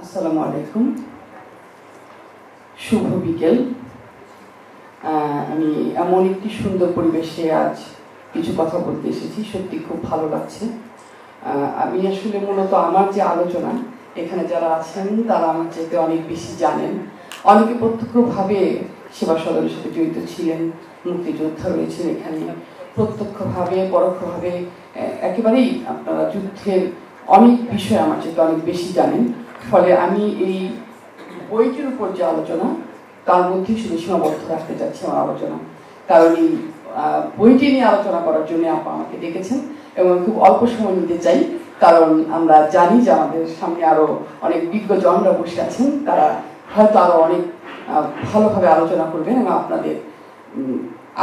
আসসালামু আলাইকুম, শুভ বিকেল। আমি এমন একটি সুন্দর পরিবেশে আজ কিছু কথা বলতে এসেছি, সত্যি খুব ভালো লাগছে। আমি আসলে মূলত আমার যে আলোচনা, এখানে যারা আছেন তারা আমার চাইতে অনেক বেশি জানেন। অনেকে প্রত্যক্ষভাবে সেবা সদনের সাথে জড়িত ছিলেন, মুক্তিযোদ্ধা রয়েছেন এখানে, প্রত্যক্ষভাবে পরোক্ষভাবে একেবারেই আপনারা যুদ্ধের অনেক বিষয় আমার চাইতে অনেক বেশি জানেন। ফলে আমি এই বইটির উপর যে আলোচনা, তার মধ্যে শুধু সীমাবদ্ধ রাখতে চাচ্ছি আমার আলোচনা। কারণ এই বইটি নিয়ে আলোচনা করার জন্য আপা আমাকে ডেকেছেন এবং খুব অল্প সময় নিতে চাই, কারণ আমরা জানি যে আমাদের সামনে আরো অনেক বিজ্ঞজনরা বসে আছেন, তারা হয়তো আরো অনেক ভালোভাবে আলোচনা করবেন এবং আপনাদের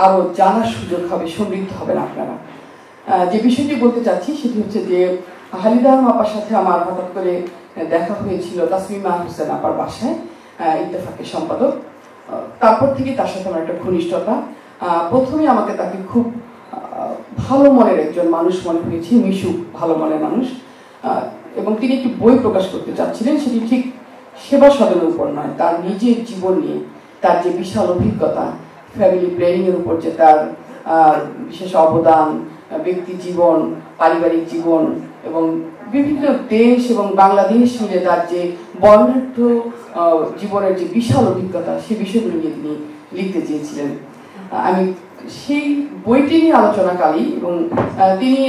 আরো জানার সুযোগ হবে, সমৃদ্ধ হবেন আপনারা। যে বিষয়টি বলতে চাচ্ছি সেটি হচ্ছে যে হালিদা আপার সাথে আমার হঠাৎ করে দেখা হয়েছিল তাসমিমা হোসেন আপার বাসায়, ইত্তেফাকের সম্পাদক। তারপর থেকে তার সাথে আমার একটা ঘনিষ্ঠতা। প্রথমে আমাকে তাকে খুব ভালো মনের একজন মানুষ মনে হয়েছে, মিশুক ভালো মনের মানুষ। এবং তিনি একটি বই প্রকাশ করতে চাচ্ছিলেন, সেটি ঠিক সেবা সদনের উপর নয়, তার নিজের জীবন নিয়ে, তার যে বিশাল অভিজ্ঞতা, ফ্যামিলি প্ল্যানিং এর উপর যে তার বিশেষ অবদান, ব্যক্তি জীবন, পারিবারিক জীবন এবং বিভিন্ন দেশ এবং বাংলাদেশ মিলে তার যে বর্ণাঢ্য জীবনের যে বিশাল অভিজ্ঞতা, সেই বিষয়গুলো নিয়ে তিনি লিখতে চেয়েছিলেন। আমি সেই বইটি নিয়ে আলোচনাকারী এবং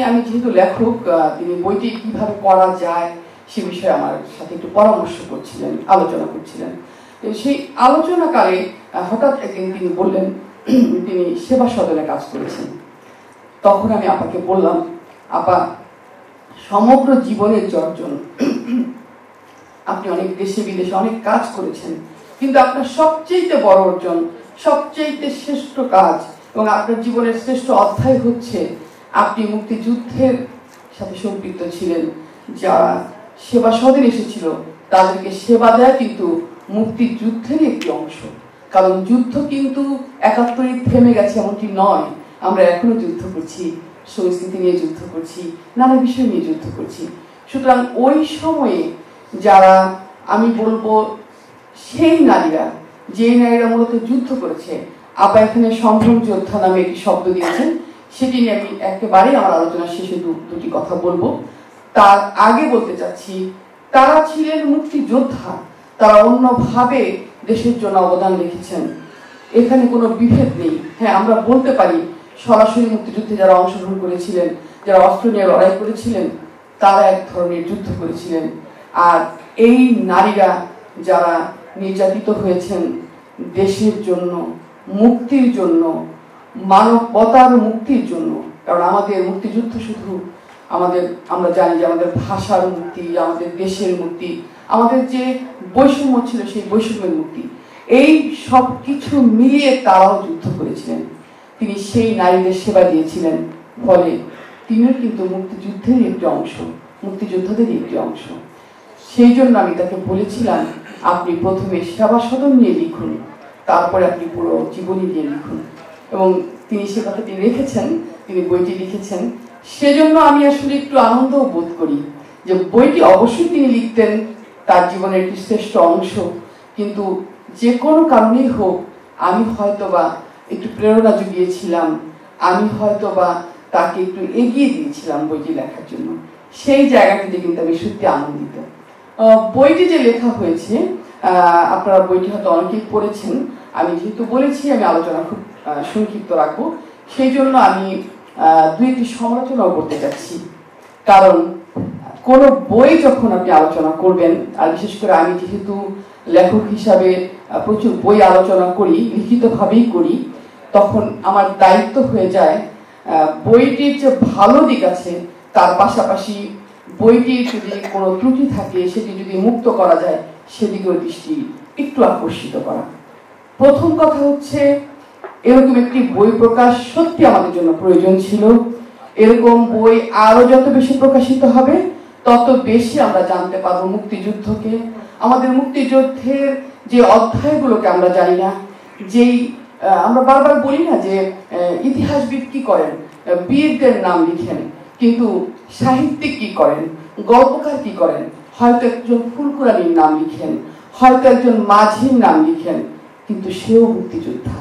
আমি যেহেতু লেখক, তিনি বইটি কিভাবে করা যায় সে বিষয়ে আমার সাথে একটু পরামর্শ করছিলেন, আলোচনা করছিলেন। সেই আলোচনাকালে হঠাৎ একদিন তিনি বললেন তিনি সেবা সদনে কাজ করেছেন। তখন আমি আপাকে বললাম, আপা, সমগ্র জীবনের অর্জন, আপনি অনেক দেশে বিদেশে অনেক কাজ করেছেন, কিন্তু আপনার সবচেয়ে বড় অর্জন, সবচেয়ে শ্রেষ্ঠ কাজ এবং আপনার জীবনের শ্রেষ্ঠ অধ্যায় হচ্ছে আপনি মুক্তিযুদ্ধের সাথে সম্পৃক্ত ছিলেন। যারা সেবা সদনে এসেছিল তাদেরকে সেবা দেয়া কিন্তু মুক্তিযুদ্ধেরই একটি অংশ। কারণ যুদ্ধ কিন্তু ৭১ থেমে গেছে এমনটি নয়, আমরা এখনো যুদ্ধ করছি, সংস্কৃতি নিয়ে যুদ্ধ করছি, নানা বিষয় নিয়ে যুদ্ধ করছি। সুতরাং ওই সময়ে যারা, আমি বলবো সেই নারীরা, যে নারীরা মূলত যুদ্ধ করেছে, আপা এখানে সম্ভ্রম যোদ্ধা নামে একটি শব্দ দিয়েছেন, সেটি নিয়ে আমি একেবারেই আমার আলোচনার শেষে দুটি কথা বলবো। তার আগে বলতে চাচ্ছি, তারা ছিলেন মুক্তিযোদ্ধা, তারা অন্যভাবে দেশের জন্য অবদান রেখেছেন, এখানে কোনো বিভেদ নেই। হ্যাঁ, আমরা বলতে পারি সরাসরি মুক্তিযুদ্ধে যারা অংশগ্রহণ করেছিলেন, যারা অস্ত্র নিয়ে লড়াই করেছিলেন, তারা এক ধরনের যুদ্ধ করেছিলেন। আর এই নারীরা যারা নির্যাতিত হয়েছেন দেশের জন্য, মুক্তির জন্য, মানবতার মুক্তির জন্য, কারণ আমাদের মুক্তিযুদ্ধ শুধু আমরা জানি যে আমাদের ভাষার মুক্তি, আমাদের দেশের মুক্তি, আমাদের যে বৈষম্য ছিল সেই বৈষম্যের মুক্তি, এই সব কিছু মিলিয়ে তারাও যুদ্ধ করেছিলেন। তিনি সেই নারীদের সেবা দিয়েছিলেন, ফলে তিনিও কিন্তু মুক্তিযুদ্ধেরই একটি অংশ, মুক্তিযোদ্ধাদেরই একটি অংশ। সেই জন্য আমি তাকে বলেছিলাম, আপনি প্রথমে সেবা সদন নিয়ে লিখুন, তারপরে আপনি পুরো জীবনী নিয়ে লিখুন। এবং তিনি সে কথাটি রেখেছেন, তিনি বইটি লিখেছেন। সেজন্য আমি আসলে একটু আনন্দও বোধ করি যে বইটি অবশ্যই তিনি লিখতেন তার জীবনের একটি শ্রেষ্ঠ অংশ, কিন্তু যে কোনো কারণেই হোক আমি হয়তোবা একটু প্রেরণা জুগিয়েছিলাম, আমি হয়তোবা তাকে একটু এগিয়ে দিয়েছিলাম বইটি লেখার জন্য। সেই জায়গাটিতে কিন্তু আমি সত্যি আনন্দিত। বইটি যে লেখা হয়েছে, আপনারা বইটি হয়তো অনেকেই পড়েছেন। আমি যেহেতু বলেছি আমি আলোচনা খুব সংক্ষিপ্ত রাখবো, সেই জন্য আমি দুইটি সমালোচনাও করতে চাচ্ছি। কারণ কোন বই যখন আপনি আলোচনা করবেন, আর বিশেষ করে আমি যেহেতু লেখক হিসাবে প্রচুর বই আলোচনা করি, লিখিতভাবেই করি, তখন আমার দায়িত্ব হয়ে যায় বইটির যে ভালো দিক আছে তার পাশাপাশি বইটির যদি কোনো ত্রুটি থাকে সেটি যদি মুক্ত করা যায় সেদিকেও দৃষ্টি একটু আকর্ষিত করা। প্রথম কথা হচ্ছে, এরকম একটি বই প্রকাশ সত্যি আমাদের জন্য প্রয়োজন ছিল। এরকম বই আরো যত বেশি প্রকাশিত হবে তত বেশি আমরা জানতে পারবো মুক্তিযুদ্ধকে, আমাদের মুক্তিযুদ্ধের যে অধ্যায়গুলোকে আমরা জানি না। যেই আমরা বারবার বলি না যে ইতিহাসবিদ কি করেন, বীরদের নাম লিখেন, কিন্তু সাহিত্যিক কি করেন, গল্পকার কি করেন, হয়তো একজন ফুলকুরানির নাম লিখেন, হয়তো একজন মাঝির নাম লিখেন, কিন্তু সেও মুক্তিযোদ্ধা।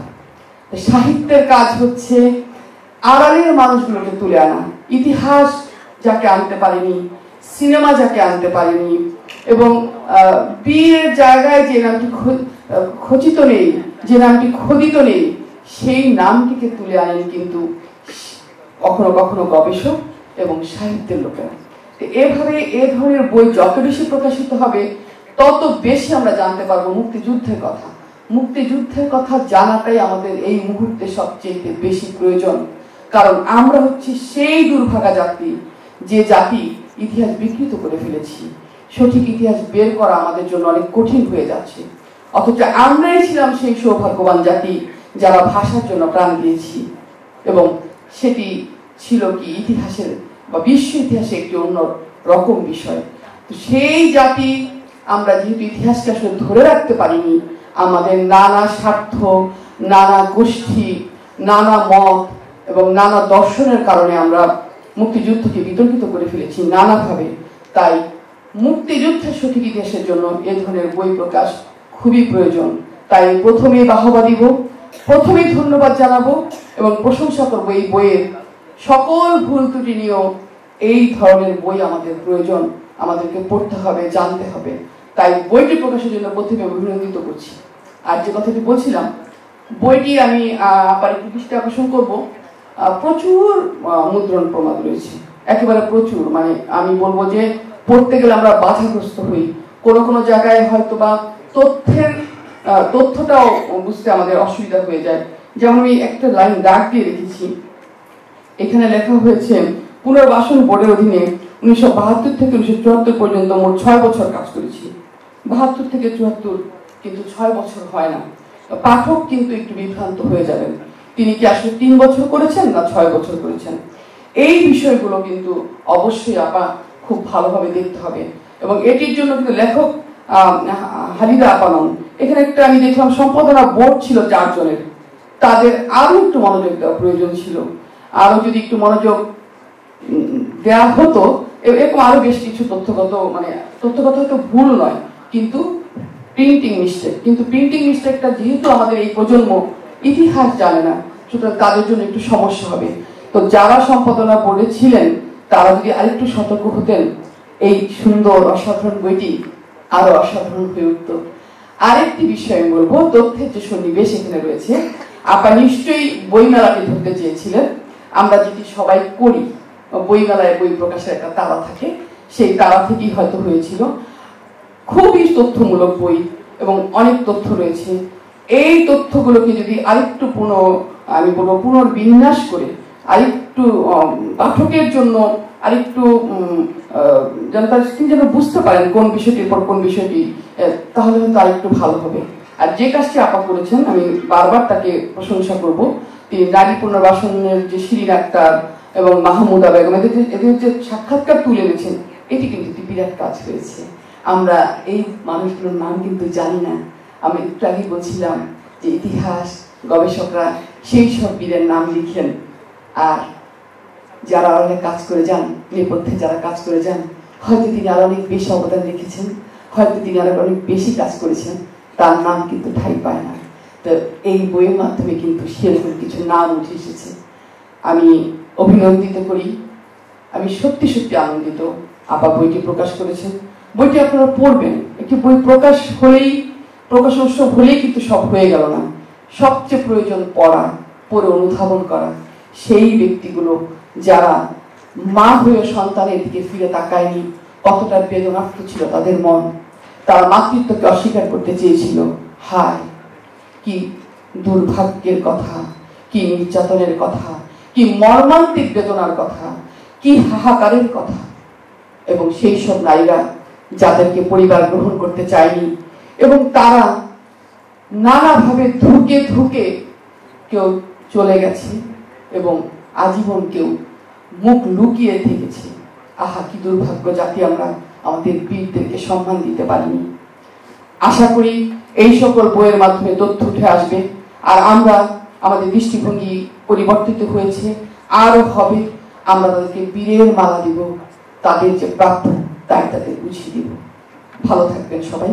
সাহিত্যের কাজ হচ্ছে আড়ালের মানুষগুলোকে তুলে আনা, ইতিহাস যাকে আনতে পারেনি, সিনেমা যাকে আনতে পারেনি, এবং বীরের জায়গায় যে নামটি খচিত নেই, যে নামটি খোদিত নেই, সেই নামটিকে তুলে আনেন কিন্তু কখনো কখনো গবেষক এবং সাহিত্যের লোকেরা। এভাবে এ ধরনের বই যত বেশি প্রকাশিত হবে তত বেশি আমরা জানতে পারবো মুক্তিযুদ্ধের কথা। মুক্তিযুদ্ধের কথা জানাটাই আমাদের এই মুহূর্তে সবচেয়ে বেশি প্রয়োজন, কারণ আমরা হচ্ছি সেই দুর্ভাগা জাতি, যে জাতি ইতিহাস বিকৃত করে ফেলেছি। সঠিক ইতিহাস বের করা আমাদের জন্য অনেক কঠিন হয়ে যাচ্ছে, অথচ আমরাই ছিলাম সেই সৌভাগ্যবান জাতি যারা ভাষার জন্য প্রাণ দিয়েছি, এবং সেটি ছিল কি ইতিহাসের বা বিশ্ব ইতিহাসে একটি অন্য রকম বিষয়। তো সেই জাতি আমরা যেহেতু ইতিহাসকে আসলে ধরে রাখতে পারিনি, আমাদের নানা স্বার্থ, নানা গোষ্ঠী, নানা মত এবং নানা দর্শনের কারণে আমরা মুক্তিযুদ্ধকে বিতর্কিত করে ফেলেছি নানাভাবে। তাই মুক্তিযুদ্ধের সঠিক ইতিহাসের জন্য এ ধরনের বই প্রকাশ খুবই প্রয়োজন। তাই প্রথমে বাহবা দিব, প্রথমে ধন্যবাদ জানাবো এবং প্রশংসা করবো এই বইয়ের সকল ভুল ত্রুটি নিয়েও। এই ধরনের বই আমাদের প্রয়োজন, আমাদেরকে পড়তে হবে, জানতে হবে। তাই বইটি প্রকাশের জন্য প্রথমে অভিনন্দিত করছি। আর যে কথাটি বলছিলাম, বইটি আমি আবার একটু দৃষ্টি আকর্ষণ করবো, প্রচুর মুদ্রণ প্রমাণ রয়েছে, একেবারে প্রচুর। মানে আমি বলবো যে পড়তে গেলে আমরা বাধাগ্রস্ত হই, কোনো কোনো জায়গায় হয়তো বা তথ্যটাও বুঝতে আমাদের অসুবিধা হয়ে যায়। যেমন আমি একটা লাইন দাগ দিয়ে রেখেছি, এখানে লেখা হয়েছে পুনর্বাসন বোর্ডের অধীনে 1972 থেকে 1974 পর্যন্ত মোট 6 বছর কাজ করেছি। 72 থেকে 74, কিন্তু 6 বছর হয় না। পাঠক কিন্তু একটু বিভ্রান্ত হয়ে যাবেন, তিনি কি আসলে 3 বছর করেছেন না 6 বছর করেছেন। এই বিষয়গুলো কিন্তু অবশ্যই আপা খুব ভালোভাবে দেখতে হবে, এবং এটির জন্য কিন্তু লেখক হালিদা আপা নন। এখানে একটা আমি দেখলাম সম্পাদনা বোর্ড ছিল 4 জনের, তাদের আরো একটু মনোযোগ দেওয়া প্রয়োজন ছিল। আরো যদি একটু মনোযোগ দেওয়া হতো, এরকম আরো বেশ কিছু তথ্যগত হয়তো ভুল নয়, কিন্তু প্রিন্টিং মিস্টেক। কিন্তু প্রিন্টিং মিস্টেকটা যেহেতু আমাদের এই প্রজন্ম ইতিহাস জানে না, সুতরাং তাদের জন্য একটু সমস্যা হবে। তো যারা সম্পাদনা বোর্ডে ছিলেন তারা যদি আরেকটু সতর্ক হতেন, এই সুন্দর অসাধারণ বইটি আরো অসাধারণ হয়ে উঠত। আরেকটি বিষয় আমি বলবো, তথ্যের যে সন্নিবেশ এখানে রয়েছে, আপনারা নিশ্চয়ই বইমেলাকে ধরতে চেয়েছিলেন। আমরা যেটি সবাই করি, বইমেলায় বই প্রকাশের একটা তাড়া থাকে, সেই তাড়া থেকেই হয়তো হয়েছিল। খুবই তথ্যমূলক বই এবং অনেক তথ্য রয়েছে। এই তথ্যগুলোকে যদি আরেকটু আমি বলবো পুনর্বিন্যাস করে আরেকটু পাঠকের জন্য আরেকটু তিনি যেন বুঝতে পারেন কোন বিষয়টির পর কোন বিষয়টি, তাহলে হয়তো আরেকটু ভালো হবে। আর যে কাজটি আপা করেছেন আমি বারবার তাকে প্রশংসা করব। তিনি নারী পুনর্বাসনের যে শিরিন আক্তার এবং মাহমুদা বেগম এদের যে সাক্ষাৎকার তুলে এনেছেন, এটি কিন্তু একটি বিরাট কাজ হয়েছে। আমরা এই মানুষগুলোর নাম কিন্তু জানি না। আমি একটু আগে বলছিলাম যে ইতিহাস গবেষকরা সেই সব বীরের নাম লিখেন, আর যারা অনেক কাজ করে যান, নেপথ্যে যারা কাজ করে যান, হয়তো তিনি আরো অনেক বেশি অবদান রেখেছেন, হয়তো তিনি আরো অনেক বেশি কাজ করেছেন, তার নাম কিন্তু ঠাঁই পায় না। তো এই বইয়ের মাধ্যমে কিন্তু সেরকম কিছু নাম উঠে এসেছে। আমি অভিনন্দিত করি, আমি সত্যি সত্যি আনন্দিত আপা বইটি প্রকাশ করেছেন। বইটি আপনারা পড়বেন। একটি বই প্রকাশ হলেই, প্রকাশ উৎসব হলেই কিন্তু সব হয়ে গেল না। সবচেয়ে প্রয়োজন পড়া, পড়ে অনুধাবন করা। সেই ব্যক্তিগুলো যারা মা হয়ে সন্তানের দিকে ফিরে তাকায়নি, কতটা বেদনার্থ ছিল তাদের মন, তার মাতৃত্বকে অস্বীকার করতে চেয়েছিল। হায়, কি দুর্ভাগ্যের কথা, কি নির্যাতনের কথা, কি মর্মান্তিক বেদনার কথা, কি হাহাকারের কথা। এবং সেই সব নারীরা যাদেরকে পরিবার গ্রহণ করতে চায়নি, এবং তারা নানাভাবে ধুকে ধুকে কেউ চলে গেছে এবং আজীবন কেউ মুখ লুকিয়ে থেকেছে। আহা, কি দুর্ভাগ্য জাতি আমরা আমাদের বীরদেরকে সম্মান দিতে পারিনি। আশা করি এই সকল বইয়ের মাধ্যমে তথ্য উঠে আসবে, আর আমরা আমাদের দৃষ্টিভঙ্গি পরিবর্তিত হয়েছে, আরো হবে। আমরা তাদেরকে বীরের মালা দিব, তাদের যে প্রাপ্য তাই তাদের বুঝিয়ে দিব। ভালো থাকবেন সবাই।